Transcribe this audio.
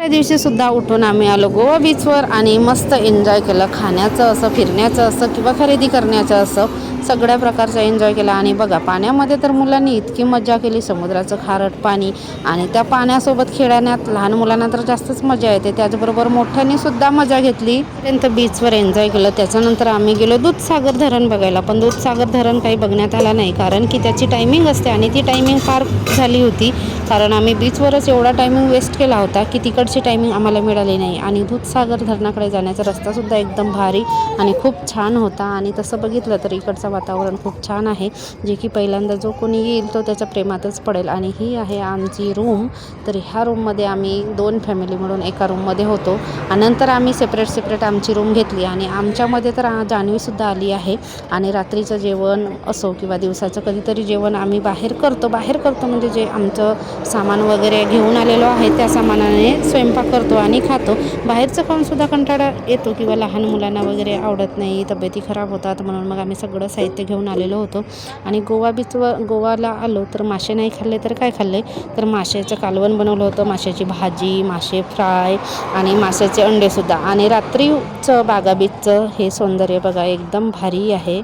त्या दिवशी सुद्धा उठून आम्ही आलो गोवा बीचवर आणि मस्त एन्जॉय केलं. खाण्याचं असं, फिरण्याचं असं किंवा खरेदी करण्याचं असं सगळ्या प्रकारचा एन्जॉय केला. आणि बघा पाण्यामध्ये तर मुलांनी इतकी मजा केली. समुद्राचं खारट पाणी आणि त्या पाण्यासोबत खेळण्यात लहान मुलांना तर जास्तच मजा येते. त्याचबरोबर मोठ्यांनी सुद्धा मजा घेतली. पर्यंत बीचवर एन्जॉय केलं. त्याच्यानंतर आम्ही गेलो दूधसागर धरण बघायला. पण दूधसागर धरण काही बघण्यात आला नाही, कारण की त्याची टायमिंग असते आणि ती टायमिंग पार झाली होती. कारण आम्ही बीचवरच एवढा टायमिंग वेस्ट केला होता की तिकडची टायमिंग आम्हाला मिळाली नाही. आणि दूधसागर धरणाकडे जाण्याचा रस्तासुद्धा एकदम भारी आणि खूप छान होता. आणि तसं बघितलं तर इकडचं वातावरण खूप छान आहे, जे की पहिल्यांदा जो कोणी येईल तो त्याच्या प्रेमातच पडेल. आणि ही आहे आमची रूम. तर ह्या रूममध्ये आम्ही 2 फॅमिली मिळून एका रूममध्ये होतो. आणि नंतर आम्ही सेपरेट आमची रूम घेतली. आणि आमच्यामध्ये तर जान्हवीसुद्धा आली आहे. आणि रात्रीचं जेवण असो किंवा दिवसाचं कधीतरी जेवण आम्ही बाहेर करतो म्हणजे जे आमचं सामान वगैरे घेऊन आलेलो आहे त्या सामानाने स्वयंपाक करतो आणि खातो. बाहेरचं खाऊनसुद्धा कंटाळा येतो किंवा लहान मुलांना वगैरे आवडत नाही, तब्येती खराब होतात, म्हणून मग आम्ही सगळं साहित्य घेऊन आलेलो होतो. आणि गोवाला आलो तर मासे नाही खाल्ले तर काय खाल्ले, तर माशाचं कालवण बनवलं होतं, माशाची भाजी, मासे फ्राय आणि माशाचे अंडेसुद्धा. आणि रात्रीचं बागा बीचचं हे सौंदर्य बघा एकदम भारी आहे.